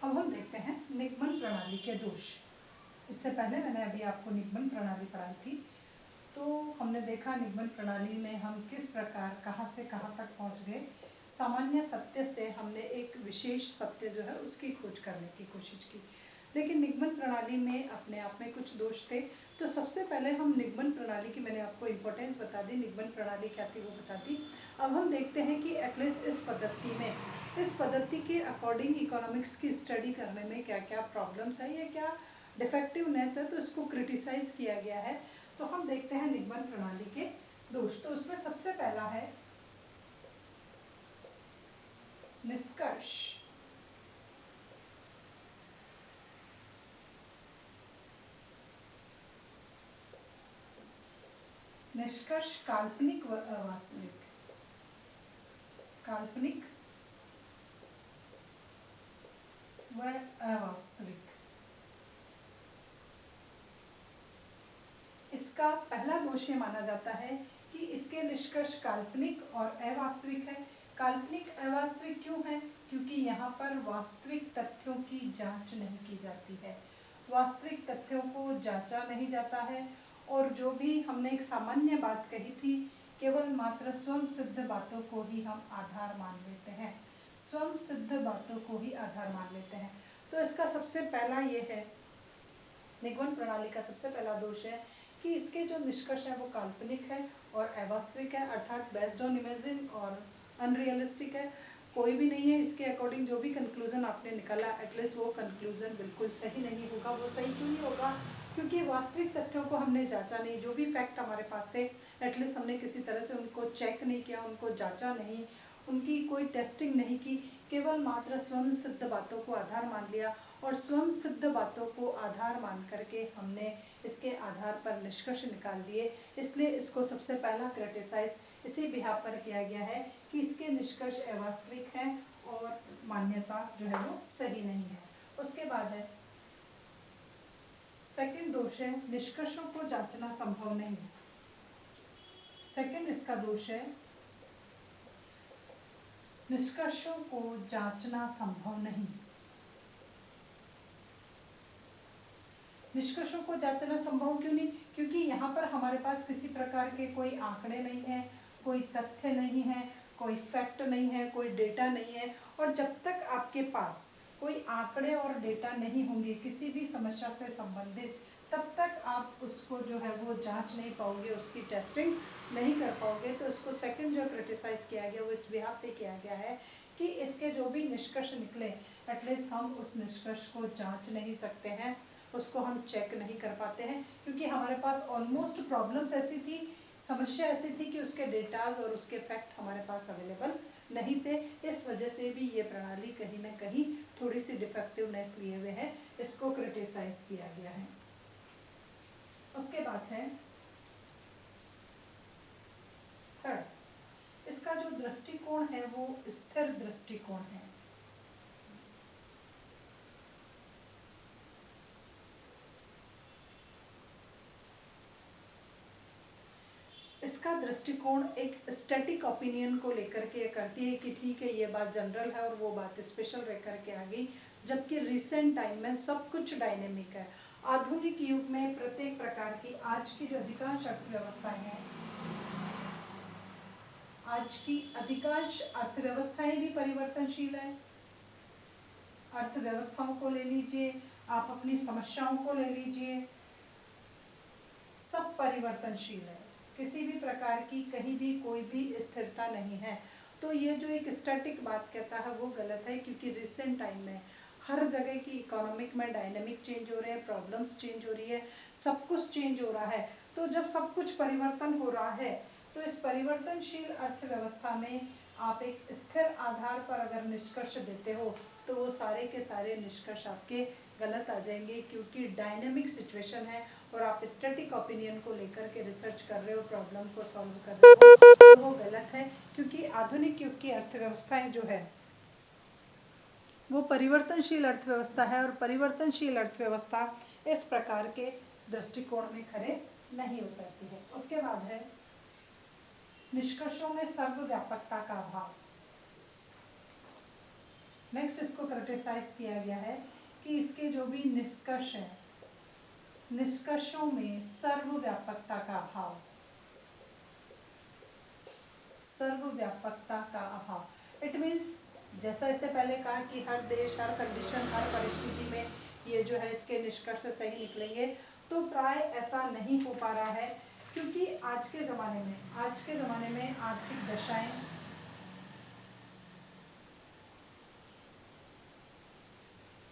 अब हम देखते हैं निगमन प्रणाली के दोष। इससे पहले मैंने अभी आपको निगमन प्रणाली पढ़ाई थी, तो हमने देखा निगमन प्रणाली में हम किस प्रकार कहाँ से कहाँ तक पहुँच गए। सामान्य सत्य से हमने एक विशेष सत्य जो है उसकी खोज करने की कोशिश की, लेकिन निगमन प्रणाली में अपने आप में कुछ दोष थे। तो सबसे पहले हम निगमन प्रणाली की मैंने आपको इम्पोर्टेंस बता दी, निगमन प्रणाली क्या थी वो बता दी। अब हम देखते हैं कि एटलीस्ट इस पद्धति के अकॉर्डिंग इकोनॉमिक्स की स्टडी करने में क्या क्या प्रॉब्लम्स है या क्या डिफेक्टिवनेस है, तो इसको क्रिटिसाइज किया गया है। तो हम देखते हैं निगमन प्रणाली के दोष। तो उसमें सबसे पहला है निष्कर्ष। निष्कर्ष काल्पनिक व अवास्तविक, काल्पनिक व अवास्तविक। इसका पहला दोष ये माना जाता है कि इसके निष्कर्ष काल्पनिक और अवास्तविक है। काल्पनिक अवास्तविक क्यों है? क्योंकि यहाँ पर वास्तविक तथ्यों की जांच नहीं की जाती है, वास्तविक तथ्यों को जांचा नहीं जाता है। और जो भी हमने एक सामान्य बात कही थी, केवल मात्र स्वयं सिद्ध बातों को ही हम आधार मान लेते हैं, स्वयं सिद्ध बातों को ही आधार मान लेते हैं। तो इसका सबसे पहला ये है, निगमन प्रणाली का सबसे पहला दोष है कि इसके जो निष्कर्ष है वो काल्पनिक है और अवास्तविक है, अर्थात बेस्ड ऑन इमेजिन और अनरियलिस्टिक है। कोई भी नहीं है इसके अकॉर्डिंग जो भी कंक्लूजन आपने निकाला, एटलीस्ट वो कंक्लूजन बिल्कुल सही नहीं होगा। वो सही क्यों नहीं होगा? क्योंकि वास्तविक तथ्यों को हमने जांचा नहीं। जो भी फैक्ट हमारे पास थे, एटलीस्ट हमने किसी तरह से उनको चेक नहीं किया, उनको जांचा नहीं, उनकी कोई टेस्टिंग नहीं की, केवल मात्र स्वयं सिद्ध बातों को आधार मान लिया। और स्वयं सिद्ध बातों को आधार मान करके हमने इसके आधार पर निष्कर्ष निकाल दिए। इसलिए इसको सबसे पहला क्रिटिसाइज इसी बिहाफ पर किया गया है कि इसके निष्कर्ष अवास्तविक हैं और मान्यता जो है वो सही नहीं है। उसके बाद है सेकंड दोष है निष्कर्षों को जांचना संभव नहीं है। सेकंड इसका दोष है निष्कर्षों को जांचना संभव नहीं। निष्कर्षों को जांचना संभव क्यों नहीं? क्योंकि यहाँ पर हमारे पास किसी प्रकार के कोई आंकड़े नहीं है, कोई तथ्य नहीं है, कोई फैक्ट नहीं है, कोई डेटा नहीं है। और जब तक आपके पास कोई आंकड़े और डेटा नहीं होंगे किसी भी समस्या से संबंधित, तब तक आप उसको जो है वो जांच नहीं पाओगे, उसकी टेस्टिंग नहीं कर पाओगे। तो इसको सेकंड जो क्रिटिसाइज किया गया वो इस बिहाफ पे किया गया है कि इसके जो भी निष्कर्ष निकले, एटलीस्ट हम उस निष्कर्ष को जांच नहीं सकते हैं, उसको हम चेक नहीं कर पाते हैं। क्योंकि हमारे पास ऑलमोस्ट प्रॉब्लम्स ऐसी थी, समस्या ऐसी थी कि उसके डेटाज और उसके फैक्ट हमारे पास अवेलेबल नहीं थे। इस वजह से भी ये प्रणाली कहीं ना कहीं थोड़ी सी डिफेक्टिवनेस लिए हुए है, इसको क्रिटिसाइज किया गया है। उसके बाद है थर्ड, इसका जो दृष्टिकोण है वो स्थिर दृष्टिकोण है। इसका दृष्टिकोण एक स्टैटिक ओपिनियन को लेकर के करती है कि ठीक है ये बात जनरल है और वो बात स्पेशल रह करके आ गई, जबकि रिसेंट टाइम में सब कुछ डायनेमिक है। आधुनिक युग में प्रत्येक प्रकार की आज की जो अधिकांश अर्थव्यवस्थाएं हैं, आज की अधिकांश अर्थव्यवस्थाएं भी परिवर्तनशील है। अर्थव्यवस्थाओं को ले लीजिए, आप अपनी समस्याओं को ले लीजिए, सब परिवर्तनशील है। किसी भी प्रकार की कहीं भी कोई भी स्थिरता नहीं है। तो ये जो एक स्टैटिक बात कहता है वो गलत है, क्योंकि रिसेंट टाइम में हर जगह की इकोनॉमिक में डायनेमिक चेंज हो रहे हैं, प्रॉब्लम्स चेंज हो रही है, सब कुछ चेंज हो रहा है। तो जब सब कुछ परिवर्तन हो रहा है, तो इस परिवर्तनशील अर्थव्यवस्था में आप एक स्थिर आधार पर अगर निष्कर्ष देते हो, तो वो सारे के सारे निष्कर्ष आपके गलत आ जाएंगे, क्योंकि डायनेमिक सिचुएशन है और आप स्टैटिक ओपिनियन को लेकर के रिसर्च कर रहे हो, प्रॉब्लम को सॉल्व कर रहे हो, तो वो गलत है। क्योंकि आधुनिक युग की अर्थव्यवस्थाएं जो है वो परिवर्तनशील अर्थव्यवस्था है, और परिवर्तनशील अर्थव्यवस्था इस प्रकार के दृष्टिकोण में खड़े नहीं उतरती है। उसके बाद है निष्कर्षों में सर्वव्यापकता का अभाव। नेक्स्ट इसको क्रिटिसाइज किया गया है कि इसके जो भी निष्कर्ष हैं, निष्कर्षों में सर्वव्यापकता का अभाव, सर्वव्यापकता का अभाव। इट मीन्स जैसा इससे पहले कहा कि हर देश, हर कंडीशन, हर परिस्थिति में ये जो है इसके निष्कर्ष सही निकलेंगे, तो प्राय ऐसा नहीं हो पा रहा है, क्योंकि आज के ज़माने में आर्थिक दशाएं,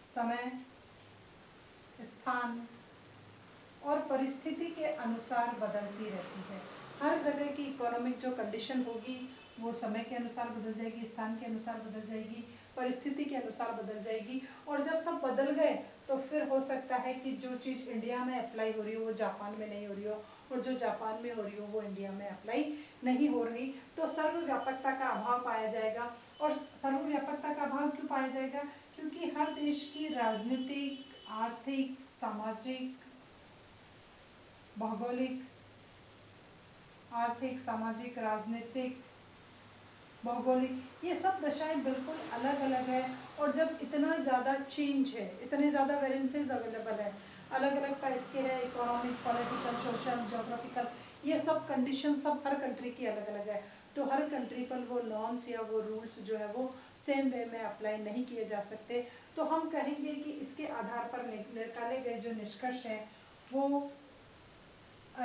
समय, स्थान और परिस्थिति के अनुसार बदलती रहती है। हर जगह की इकोनॉमिक जो कंडीशन होगी वो समय के अनुसार बदल जाएगी, स्थान के अनुसार बदल जाएगी, परिस्थिति के अनुसार बदल जाएगी। और जब सब बदल गए तो फिर हो सकता है कि जो चीज़ इंडिया में अप्लाई हो रही हो वो जापान में नहीं हो रही हो, और जो जापान में हो रही हो वो इंडिया में अप्लाई नहीं हो रही। तो सर्वव्यापकता का अभाव पाया जाएगा। और सर्वव्यापकता का अभाव क्यों पाया जाएगा? क्योंकि हर देश की राजनीतिक, आर्थिक, सामाजिक, भौगोलिक, आर्थिक, सामाजिक, राजनीतिक, भौगोलिक, ये सब दशाएं बिल्कुल अलग अलग है। और जब इतना ज़्यादा चेंज है, इतने ज़्यादा वेरिएंसेस अवेलेबल है, अलग अलग टाइप्स के हैं, इकोनॉमिक, पॉलिटिकल, सोशल, ज्योग्राफिकल, ये सब कंडीशन सब हर कंट्री की अलग अलग है। तो हर कंट्री पर वो नॉर्म्स या वो रूल्स जो है वो सेम वे में अप्लाई नहीं किए जा सकते। तो हम कहेंगे कि इसके आधार पर निकाले गए जो निष्कर्ष हैं वो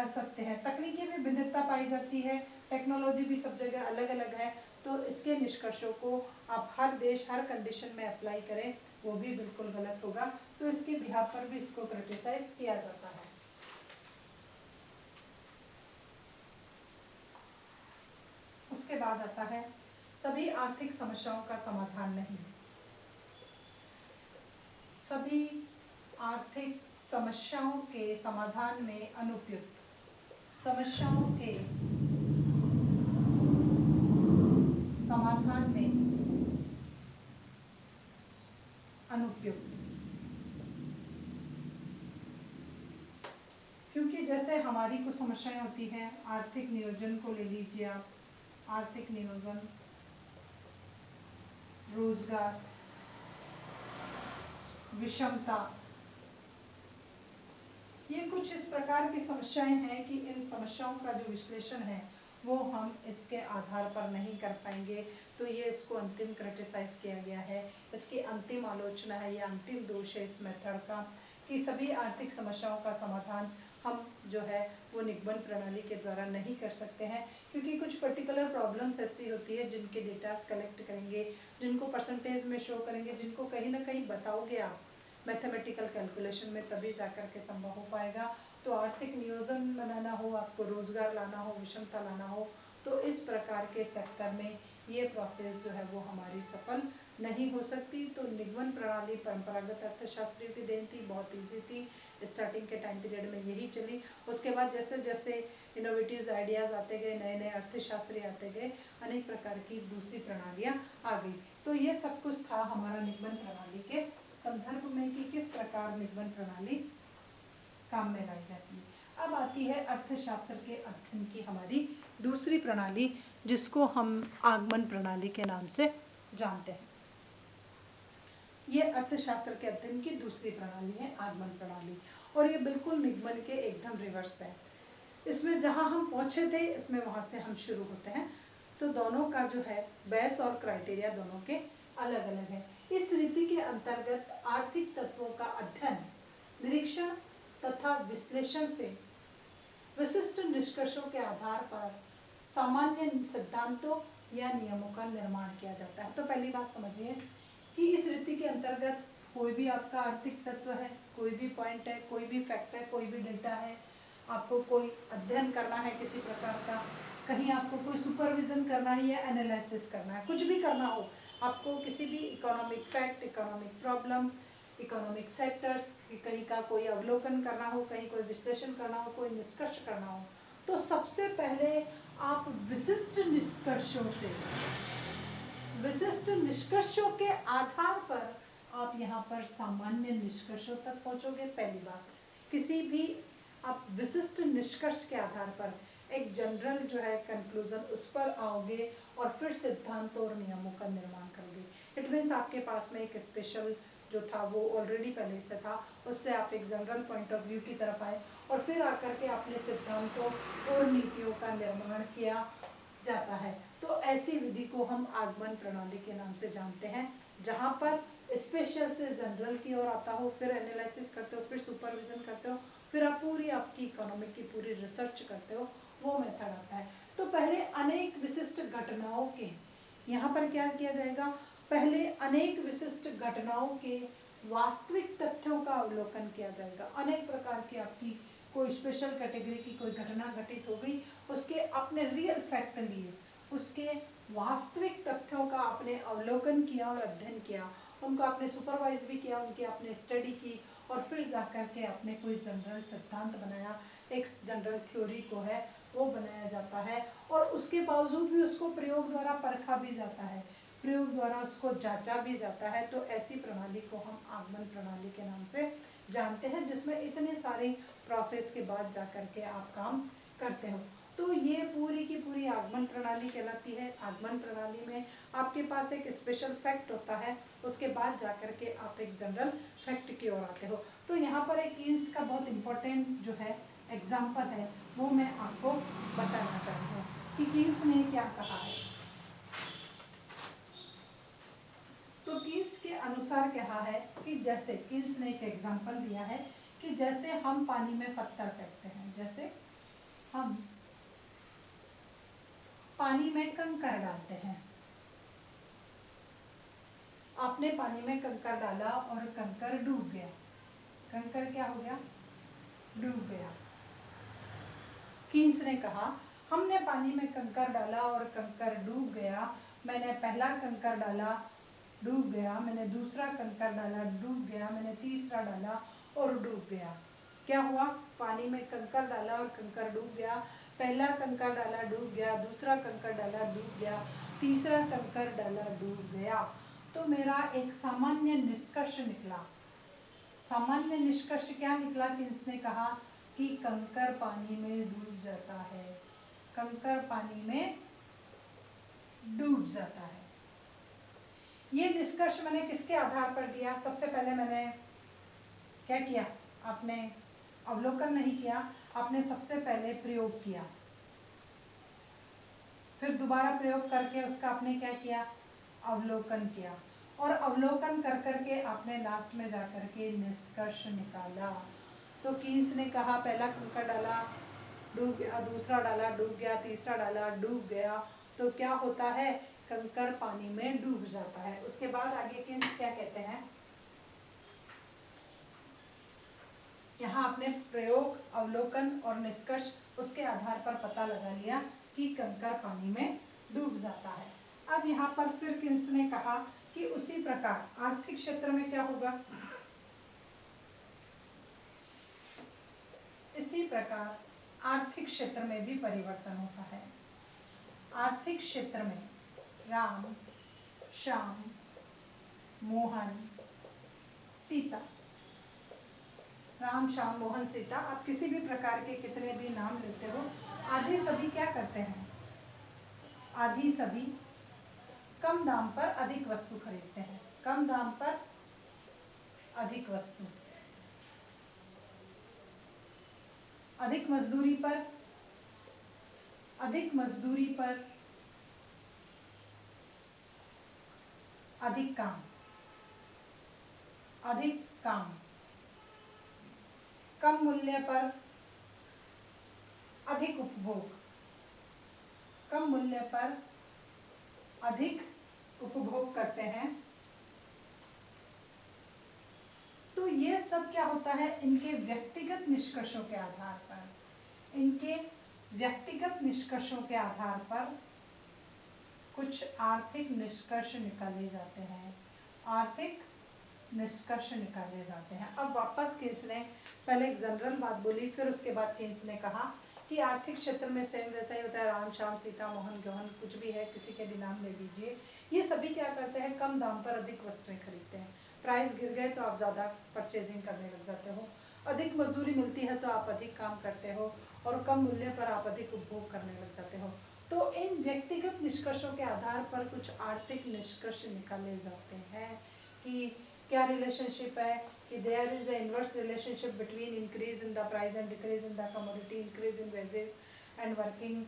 सकते हैं। तकनीकी में भिन्नता पाई जाती है, टेक्नोलॉजी भी सब जगह अलग अलग है, तो इसके निष्कर्षों को आप हर देश, हर कंडीशन में अप्लाई करें वो भी बिल्कुल गलत होगा। तो इसके बिहाफ पर भी इसको क्रिटिसाइज किया जाता है। उसके बाद आता है सभी आर्थिक समस्याओं का समाधान नहीं। सभी आर्थिक समस्याओं के समाधान में अनुपयुक्त, समस्याओं के समाधान में अनुपयुक्त। क्योंकि जैसे हमारी कुछ समस्याएं होती हैं, आर्थिक नियोजन को ले लीजिए आप, आर्थिक नियोजन, रोजगार, विषमता, ये कुछ इस प्रकार की समस्याएं हैं कि इन समस्याओं का जो विश्लेषण है वो हम इसके आधार पर नहीं कर पाएंगे। तो ये इसको अंतिम क्रिटिसाइज किया गया है, इसकी अंतिम आलोचना है, ये अंतिम दोष है इस मेथड का कि सभी आर्थिक समस्याओं का समाधान हम जो है वो निगमन प्रणाली के द्वारा नहीं कर सकते हैं। क्योंकि कुछ पर्टिकुलर प्रॉब्लम्स ऐसी होती है जिनके डेटास कलेक्ट करेंगे, जिनको परसेंटेज में शो करेंगे, जिनको कहीं ना कहीं बताओगे आप मैथमेटिकल कैलकुलेशन में, तभी जाकर के संभव हो पाएगा। तो आर्थिक नियोजन बनाना हो, आपको रोजगार लाना हो, विषमता लाना हो, तो इस प्रकार के सेक्टर में ये प्रोसेस जो है वो हमारी सफल नहीं हो सकती। तो निगमन प्रणाली परंपरागत अर्थशास्त्रियों की देन थी, बहुत ईजी थी, स्टार्टिंग के टाइम पीरियड में यही चली। उसके बाद जैसे जैसे इनोवेटिव आइडियाज आते गए, नए नए अर्थशास्त्री आते गए, अनेक प्रकार की दूसरी प्रणालियाँ आ गई। तो ये सब कुछ था हमारा निगमन प्रणाली के संदर्भ में कि किस प्रकार निगमन प्रणाली काम में लाई जाती है। अब आती है अर्थशास्त्र के अध्ययन की हमारी दूसरी प्रणाली, जिसको हम आगमन प्रणाली के नाम से जानते हैं। ये अर्थशास्त्र के अध्ययन की दूसरी प्रणाली है आगमन प्रणाली, और ये बिल्कुल निगमन के एकदम रिवर्स है। इसमें जहां हम पहुंचे थे इसमें वहां से हम शुरू होते हैं। तो दोनों का जो है बेस और क्राइटेरिया दोनों के अलग अलग है। इस रीति के अंतर्गत आर्थिक तत्वों का अध्ययन, निरीक्षण तथा विश्लेषण से विशिष्ट निष्कर्षों के आधार पर सामान्य सिद्धांतों या नियमों का निर्माण किया जाता है। तो पहली बात समझिए कि इस रीति के अंतर्गत कोई भी आपका आर्थिक तत्व है, कोई भी पॉइंट है, कोई भी फैक्ट है, कोई भी डेटा है, आपको कोई अध्ययन करना है किसी प्रकार का, कहीं आपको कोई सुपरविजन करना है या एनालिसिस करना है, कुछ भी करना हो, आपको किसी भी economic fact, economic problem, economic sectors, कहीं का कोई अवलोकन करना हो, कहीं कोई विश्लेषण करना हो, कोई निष्कर्ष करना हो, तो सबसे पहले आप विशिष्ट निष्कर्षों के आधार पर आप यहाँ पर सामान्य निष्कर्षों तक पहुंचोगे। पहली बात, किसी भी आप विशिष्ट निष्कर्ष के आधार पर, एक जनरल जो है कंक्लूजन उस पर आओगे और फिर सिद्धांतों और नियमों का निर्माण करोगे। इट मीन्स आपके पास में एक स्पेशल जो था वो ऑलरेडी पहले से था, उससे आप एक जनरल पॉइंट ऑफ व्यू की तरफ आए और फिर आकर के अपने सिद्धांतों और नीतियों का निर्माण किया जाता है। तो ऐसी विधि को हम आगमन प्रणाली के नाम से जानते हैं, जहां पर स्पेशल से जनरल की ओर आता हो, फिर एनालिसिस करते हो, फिर सुपरविजन करते हो, फिर आप पूरी आपकी इकोनॉमिक की पूरी रिसर्च करते हो, वो मेथड आता है। तो पहले अनेक विशिष्ट घटनाओं के, यहाँ पर क्या किया जाएगा, पहले अनेक विशिष्ट घटनाओं के वास्तविक तथ्यों का अवलोकन किया जाएगा। अनेक प्रकार की आपकी कोई स्पेशल कैटेगरी की कोई घटना घटित हो गई, उसके अपने रियल फैक्ट लिए, उसके वास्तविक तथ्यों का आपने अवलोकन किया और अध्ययन किया, उनको आपने सुपरवाइज भी किया, उनकी आपने स्टडी की और फिर जाकर के आपने कोई जनरल सिद्धांत बनाया, एक जनरल थ्योरी को है वो बनाया जाता है और उसके बावजूद भी उसको प्रयोग द्वारा परखा भी जाता है, प्रयोग द्वारा उसको जांचा भी जाता है। तो ऐसी प्रणाली को हम आगमन प्रणाली के नाम से जानते हैं, जिसमें इतने सारे प्रोसेस के बाद जाकर के आप काम करते हो। तो ये पूरी की पूरी आगमन प्रणाली कहलाती है। आगमन प्रणाली में आपके पास एक स्पेशल फैक्ट होता है, उसके बाद जाकर के आप एक जनरल फैक्ट की ओर आते हो। तो यहाँ पर एक कीन्स का बहुत इंपॉर्टेंट जो है एग्जाम्पल है वो मैं आपको बताना चाहती हूँ कि कीन्स ने क्या कहा है। तो कीन्स के अनुसार कहा है कि जैसे कीन्स ने एक एग्जाम्पल दिया है कि जैसे हम पानी में पत्थर फेंकते हैं, जैसे हम पानी में कंकर डालते हैं, आपने पानी में कंकर डाला और कंकर डूब गया, कंकर क्या हो गया, डूब गया। कीन्स ने कहा हमने पानी में कंकर डाला और कंकर डूब गया, मैंने पहला कंकर डाला डूब गया, मैंने दूसरा कंकर डाला डूब गया, मैंने तीसरा डाला और डूब गया। क्या हुआ, पानी में कंकर डाला और कंकर डूब गया, पहला कंकर डाला डूब गया, दूसरा कंकर डाला डूब गया, तीसरा कंकर डाला डूब गया। तो मेरा एक सामान्य निष्कर्ष निकला। सामान्य निष्कर्ष क्या निकला कि इसने कहा कि कंकर पानी में डूब जाता है, कंकर पानी में डूब जाता है। ये निष्कर्ष मैंने किसके आधार पर दिया, सबसे पहले मैंने क्या किया, आपने अवलोकन नहीं किया, आपने सबसे पहले प्रयोग किया, फिर दोबारा प्रयोग करके उसका आपने क्या किया, अवलोकन किया और अवलोकन कर करके आपने लास्ट में जाकर के निष्कर्ष निकाला। तो कीन्स ने कहा पहला कंकर डाला डूब गया, दूसरा डाला डूब गया, तीसरा डाला डूब गया। तो क्या होता है, कंकर पानी में डूब जाता है। उसके बाद आगे कीन्स क्या कहते हैं, यहाँ आपने प्रयोग, अवलोकन और निष्कर्ष उसके आधार पर पता लगा लिया कि कंकर पानी में डूब जाता है। अब यहाँ पर फिर कीन्स ने कहा कि उसी प्रकार आर्थिक क्षेत्र में क्या होगा, इसी प्रकार आर्थिक क्षेत्र में भी परिवर्तन होता है। आर्थिक क्षेत्र में राम, श्याम, मोहन, सीता, राम, श्याम, मोहन, सीता, आप किसी भी प्रकार के कितने भी नाम लेते हो, आदि सभी क्या करते हैं, आदि सभी कम दाम पर अधिक वस्तु खरीदते हैं, कम दाम पर अधिक वस्तु, अधिक मजदूरी पर, अधिक मजदूरी पर अधिक काम, अधिक काम, कम मूल्य पर अधिक उपभोग, कम मूल्य पर अधिक उपभोग करते हैं। तो ये सब क्या होता है, इनके व्यक्तिगत निष्कर्षों के आधार पर, इनके व्यक्तिगत निष्कर्षों के आधार पर कुछ आर्थिक निष्कर्ष निकाले जाते हैं, आर्थिक निष्कर्ष निकाले जाते हैं। अब वापस कीन्स ने पहले एक जनरल बात बोली, फिर उसके बाद कीन्स ने कहा कि आर्थिक क्षेत्र में सेम वैसा ही होता है, राम, श्याम, सीता, मोहन, गहन, कुछ भी है, किसी के भी नाम ले लीजिए, ये सभी क्या करते हैं, कम दाम पर अधिक वस्तुएं खरीदते हैं। प्राइस गिर गए तो आप ज़्यादा परचेजिंग करने लग जाते हो, अधिक मजदूरी मिलती है तो आप अधिक काम करते हो और कम मूल्य पर आप अधिक उपभोग करने लग जाते हो। तो इन व्यक्तिगत निष्कर्षों के आधार पर कुछ आर्थिक निष्कर्ष निकाले जाते हैं कि क्या रिलेशनशिप है, कि there is a inverse relationship between increase in the price and decrease in the commodity, increase in wages and working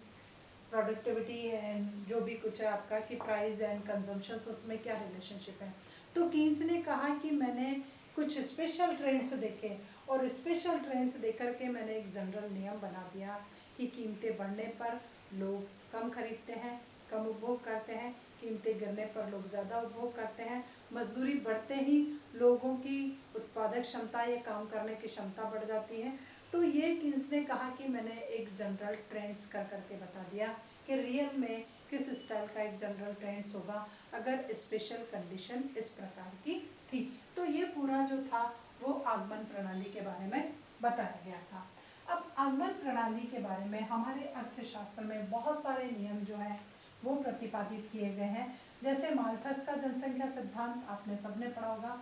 productivity and जो भी कुछ है आपका कि प्राइस एंड कंजम्पशन, उसमें क्या रिलेशनशिप है। तो कीन्स ने कहा कि मैंने कुछ स्पेशल ट्रेंड्स देखे और स्पेशल ट्रेंड्स देख करके मैंने एक जनरल नियम बना दिया कि कीमतें बढ़ने पर लोग कम खरीदते हैं, कम उपभोग करते हैं, कीमतें गिरने पर लोग ज़्यादा उपभोग करते हैं, मजदूरी बढ़ते ही लोगों की उत्पादक क्षमता या काम करने की क्षमता बढ़ जाती है। तो ये कीन्स ने कहा कि मैंने एक जनरल ट्रेंड्स कर करके बता दिया कि रियल में किस स्टाइल का एक जनरल ट्रेंड्स होगा अगर स्पेशल कंडीशन इस प्रकार की थी। तो ये पूरा जो था वो आगमन प्रणाली के बारे में बताया गया था। अब आगमन प्रणाली के बारे में हमारे अर्थशास्त्र में बहुत सारे नियम जो है वो प्रतिपादित किए गए हैं। जैसे माल्थस का जनसंख्या सिद्धांत आपने सबने पढ़ा होगा,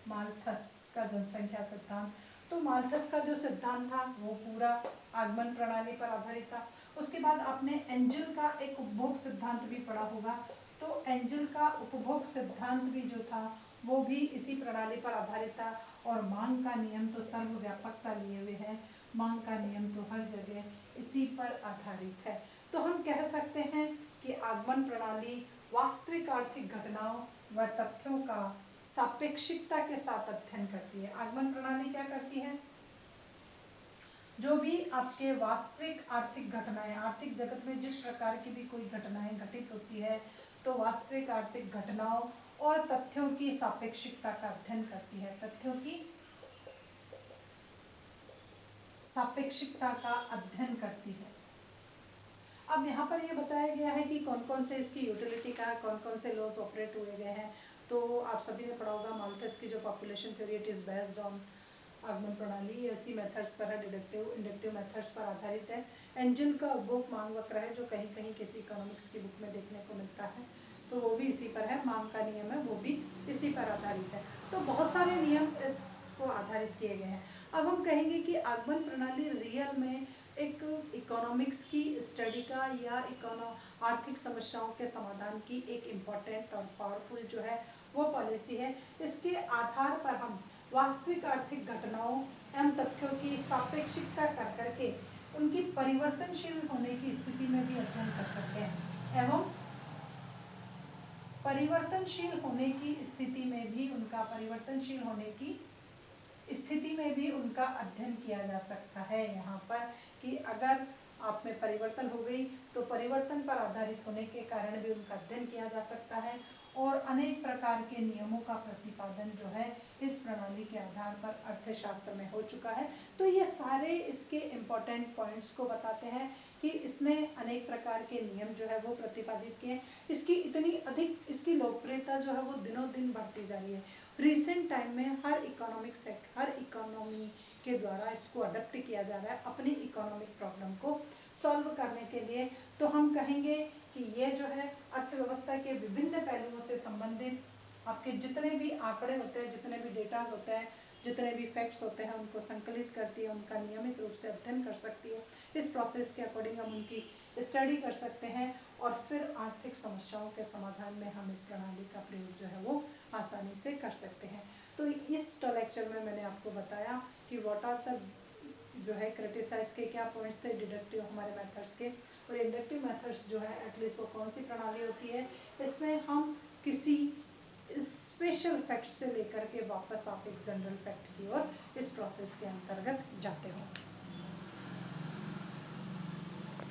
माल्थस का जनसंख्या सिद्धांत। तो माल्थस का जो सिद्धांत था वो पूरा आगमन प्रणाली पर आधारित था। उसके बाद आपने एंजल का एक उपभोग सिद्धांत भी पढ़ा होगा। तो एंजल का उपभोग सिद्धांत भी जो था वो भी इसी प्रणाली पर आधारित था। और मांग का नियम तो सर्वव्यापकता लिए हुए है, मांग का नियम तो हर जगह इसी पर आधारित है। तो हम कह सकते हैं कि आगमन प्रणाली वास्तविक आर्थिक घटनाओं व तथ्यों का सापेक्षिकता के साथ अध्ययन करती है। आगमन प्रणाली क्या करती है, जो भी आपके वास्तविक आर्थिक घटनाएं, आर्थिक जगत में जिस प्रकार की भी कोई घटनाएं घटित होती है तो वास्तविक आर्थिक घटनाओं और तथ्यों की सापेक्षिकता का अध्ययन करती है, तथ्यों की सापेक्षिकता का अध्ययन करती है। अब यहाँ पर ये बताया गया है कि कौन कौन से इसकी यूटिलिटी का, कौन कौन से लॉज ऑपरेट हुए गए हैं। तो आप सभी ने पढ़ा होगा माल्थस की जो population theory, it is based on आगमन प्रणाली, ऐसी मेथड्स पर है, डिडक्टिव इंडक्टिव मेथड्स पर आधारित है। एंजल का उपभोग मांग वक्र है जो कहीं कहीं किसी इकोनॉमिक्स की बुक में देखने को मिलता है, तो वो भी इसी पर है। मांग का नियम है वो भी इसी पर आधारित है। तो बहुत सारे नियम इसको आधारित किए गए हैं। अब हम कहेंगे कि आगमन प्रणाली रियल में एक इकोनॉमिक्स की स्टडी का या आर्थिक समस्याओं के समाधान की एक इम्पोर्टेंट और पावरफुल जो है वो पॉलिसी है। इसके आधार पर हम वास्तविक आर्थिक घटनाओं एवं तथ्यों की सापेक्षिकता कर करके उनकी परिवर्तनशील होने की स्थिति में भी अध्ययन कर सकते हैं एवं परिवर्तनशील होने की स्थिति में भी उनका परिवर्तनशील होने की स्थिति में भी उनका अध्ययन किया जा सकता है। यहाँ पर कि अगर आप में परिवर्तन हो गई तो परिवर्तन पर आधारित होने के कारण भी उनका अध्ययन किया जा सकता है। और अनेक प्रकार के नियमों का प्रतिपादन जो है इस प्रणाली के आधार पर अर्थशास्त्र में हो चुका है। तो ये सारे इसके इम्पोर्टेंट पॉइंट्स को बताते हैं कि इसने अनेक प्रकार के नियम जो है वो प्रतिपादित किए। इसकी इतनी अधिक इसकी लोकप्रियता जो है वो दिनों दिन बढ़ती जा रही है। रिसेंट टाइम में हर इकोनॉमी के द्वारा इसको अडॉप्ट किया जा रहा है अपनी इकोनॉमिक प्रॉब्लम को सॉल्व करने के लिए। तो हम कहेंगे कि ये जो है अर्थव्यवस्था के विभिन्न पहलुओं से संबंधित आपके जितने भी आंकड़े होते हैं, जितने भी डेटा होते हैं, जितने भी फैक्ट्स होते हैं उनको संकलित करती है, उनका नियमित रूप से अध्ययन कर सकती है। इस प्रोसेस के अकॉर्डिंग हम उनकी स्टडी कर सकते हैं और फिर आर्थिक समस्याओं के समाधान में हम इस प्रणाली का प्रयोग जो है वो आसानी से कर सकते हैं। तो इस लेक्चर में मैंने आपको बताया कि व्हाट आर द जो है क्रिटिसाइज के क्या पॉइंट्स थे डिडक्टिव हमारे मेथड्स के, और इंडक्टिव मेथड्स जो है एटलीस्ट वो कौन सी प्रणाली होती है। इसमें हम किसी स्पेशल फैक्ट से लेकर के वापस आप एक जनरल फैक्ट की ओर इस प्रोसेस के अंतर्गत जाते हो।